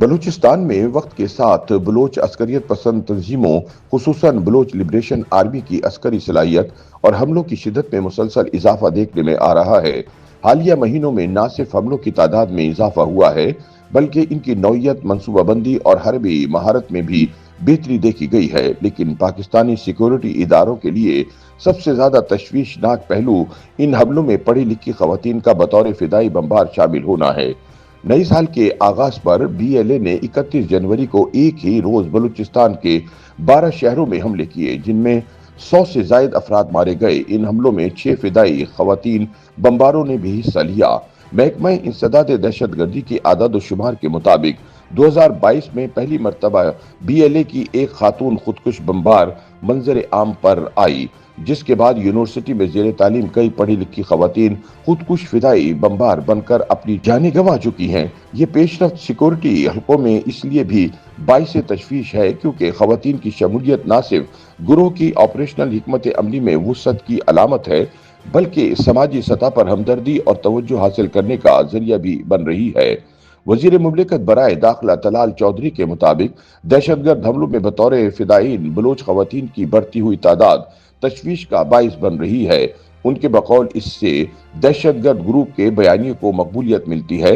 بلوچستان میں وقت کے ساتھ بلوچ عسکریت پسند تنظیموں خصوصاً بلوچ لبریشن آرمی کی عسکری صلاحیت اور حملوں کی شدت میں مسلسل اضافہ دیکھنے میں آ رہا ہے۔ حالیہ مہینوں میں نہ صرف حملوں کی تعداد میں اضافہ ہوا ہے بلکہ ان کی نوعیت، منصوبہ بندی اور حربی مہارت میں بھی بہتری دیکھی گئی ہے، لیکن پاکستانی سیکورٹی اداروں کے لیے سب سے زیادہ تشویشناک پہلو ان حملوں میں پڑھی لکھی خواتین کا بطور فدائی بمبار شامل ہونا ہے۔ نئی سال کے آغاز پر بی ایل اے نے 31 جنوری کو ایک ہی روز بلوچستان کے 12 شہروں میں حملے کیے، جن میں 100 سے زائد افراد مارے گئے۔ ان حملوں میں 6 فدائی خواتین بمباروں نے بھی حصہ لیا۔ محکمہ انسداد دہشت گردی کے اعداد و شمار کے مطابق 2022 میں پہلی مرتبہ بی ایل اے کی ایک خاتون خودکش بمبار منظر عام پر آئی، جس کے بعد یونیورسٹی میں زیر تعلیم کئی پڑھی لکھی خواتین خودکش فدائی بمبار بن کر اپنی جانیں گنوا چکی ہیں۔ یہ پیش رفت سیکورٹی حلقوں میں اس لیے بھی باعث تشویش ہے کیونکہ خواتین کی شمولیت نہ صرف گروہ کی آپریشنل حکمت عملی میں وسعت کی علامت ہے بلکہ سماجی سطح پر ہمدردی اور توجہ حاصل کرنے کا ذریعہ بھی بن رہی ہے۔ وزیر مملکت برائے داخلہ طلال چودھری کے مطابق دہشت گرد حملوں میں بطور فدائین بلوچ خواتین کی بڑھتی ہوئی تعداد تشویش کا باعث بن رہی ہے۔ ان کے بقول اس سے دہشت گرد گروپ کے بیانیے کو مقبولیت ملتی ہے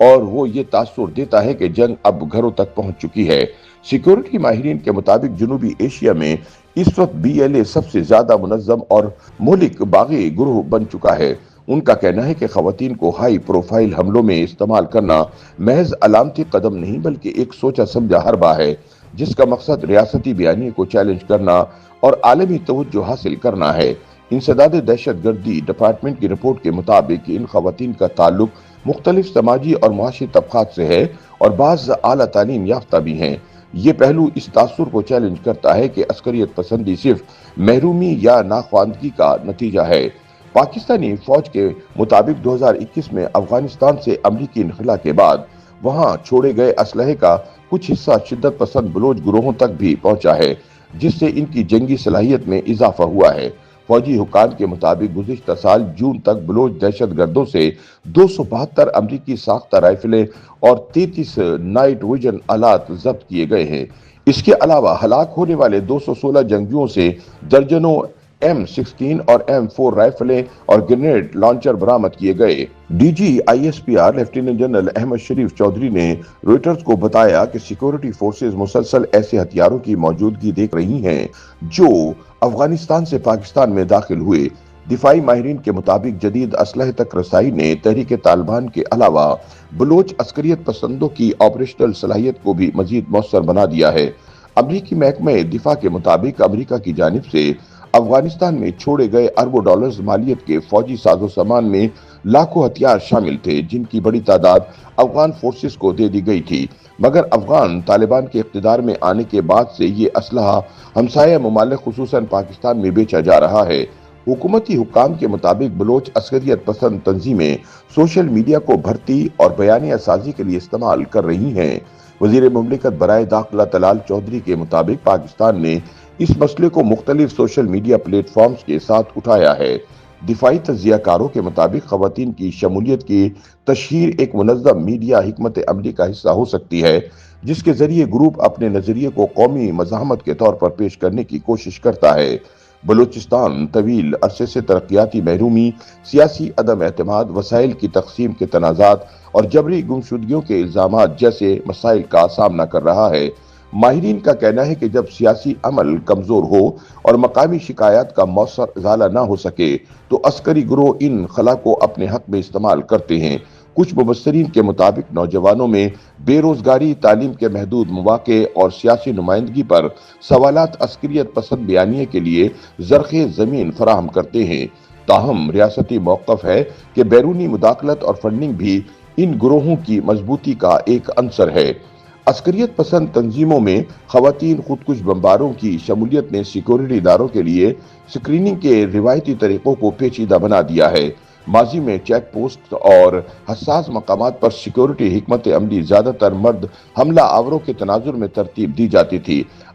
اور وہ یہ تاثر دیتا ہے کہ جنگ اب گھروں تک پہنچ چکی ہے۔ سیکورٹی ماہرین کے مطابق جنوبی ایشیا میں اس وقت بی ایل اے سب سے زیادہ منظم اور مہلک باغی گروہ بن چکا ہے۔ ان کا کہنا ہے کہ خواتین کو ہائی پروفائل حملوں میں استعمال کرنا محض علامتی قدم نہیں بلکہ ایک سوچا سمجھا حربہ ہے، جس کا مقصد ریاستی بیانیے کو چیلنج کرنا اور عالمی توجہ حاصل کرنا ہے۔ انسداد دہشت گردی ڈپارٹمنٹ کی رپورٹ کے مطابق ان خواتین کا تعلق مختلف سماجی اور معاشی طبقات سے ہے اور بعض اعلیٰ تعلیم یافتہ بھی ہیں۔ یہ پہلو اس تاثر کو چیلنج کرتا ہے کہ عسکریت پسندی صرف محرومی یا ناخواندگی کا نتیجہ ہے۔ پاکستانی فوج کے مطابق 2021 میں افغانستان سے امریکی انخلا کے بعد وہاں چھوڑے گئے اسلحے کا کچھ حصہ شدت پسند بلوچ گروہوں تک بھی پہنچا ہے، جس سے ان کی جنگی صلاحیت میں اضافہ ہوا ہے۔ فوجی حکام کے مطابق گزشتہ سال جون تک بلوچ دہشت گردوں سے 272 امریکی ساختہ رائفلیں اور 33 نائٹ ویژن آلات ضبط کیے گئے ہیں۔ اس کے علاوہ ہلاک ہونے والے 216 جنگجوؤں سے درجنوں M16 اور M4 رائفلیں اور گرینیڈ لانچر برآمد کیے گئے۔ D G I S P R lieutenant general Ahmad Sharif Chaudhry نے روئٹرز کو بتایا کہ سیکورٹی فورسز مسلسل ایسے ہتھیاروں کی موجودگی دیکھ رہی ہیں جو افغانستان سے پاکستان میں داخل ہوئے۔ دفاعی ماہرین کے مطابق جدید اسلحے تک رسائی نے تحریک طالبان کے علاوہ بلوچ عسکریت پسندوں کی آپریشنل صلاحیت کو بھی مزید مؤثر بنا دیا ہے۔ امریکی محکمہ دفاع کے مطابق امریکہ کی جانب سے افغانستان میں چھوڑے گئے اربوں ڈالرز مالیت کے فوجی ساز و سامان میں لاکھوں ہتھیار شامل تھے، جن کی بڑی تعداد افغان فورسز کو دے دی گئی تھی، مگر افغان طالبان کے اقتدار میں آنے کے بعد سے یہ اسلحہ ہمسایہ ممالک خصوصاً پاکستان میں بیچا جا رہا ہے۔ حکومتی حکام کے مطابق بلوچ عسکریت پسند تنظیمیں سوشل میڈیا کو بھرتی اور بیانیہ سازی کے لیے استعمال کر رہی ہیں۔ وزیر مملکت برائے داخلہ طلال چودھری کے مطابق پاکستان نے اس مسئلے کو مختلف سوشل میڈیا پلیٹ فارمز کے ساتھ اٹھایا ہے۔ دفاعی تجزیہ کاروں کے مطابق خواتین کی شمولیت کی تشہیر ایک منظم میڈیا حکمت عملی کا حصہ ہو سکتی ہے، جس کے ذریعے گروپ اپنے نظریے کو قومی مزاحمت کے طور پر پیش کرنے کی کوشش کرتا ہے۔ بلوچستان طویل عرصے سے ترقیاتی محرومی، سیاسی عدم اعتماد، وسائل کی تقسیم کے تنازعات اور جبری گمشدگیوں کے الزامات جیسے مسائل کا سامنا کر رہا ہے۔ ماہرین کا کہنا ہے کہ جب سیاسی عمل کمزور ہو اور مقامی شکایات کا مؤثر ازالہ نہ ہو سکے تو عسکری گروہ ان خلا کو اپنے حق میں استعمال کرتے ہیں۔ کچھ مبصرین کے مطابق نوجوانوں میں بے روزگاری، تعلیم کے محدود مواقع اور سیاسی نمائندگی پر سوالات عسکریت پسند بیانیے کے لیے زرخیز زمین فراہم کرتے ہیں۔ تاہم ریاستی موقف ہے کہ بیرونی مداخلت اور فنڈنگ بھی ان گروہوں کی مضبوطی کا ایک عنصر ہے۔ عسکریت پسند تنظیموں میں خواتین خودکش بمباروں کی شمولیت نے سیکورٹی اداروں کے لیے سکریننگ کے روایتی طریقوں کو پیچیدہ بنا دیا ہے۔ ماضی میں چیک پوسٹ اور حساس مقامات پر سیکورٹی حکمت عملی زیادہ تر مرد حملہ آوروں کے تناظر میں ترتیب دی جاتی تھی۔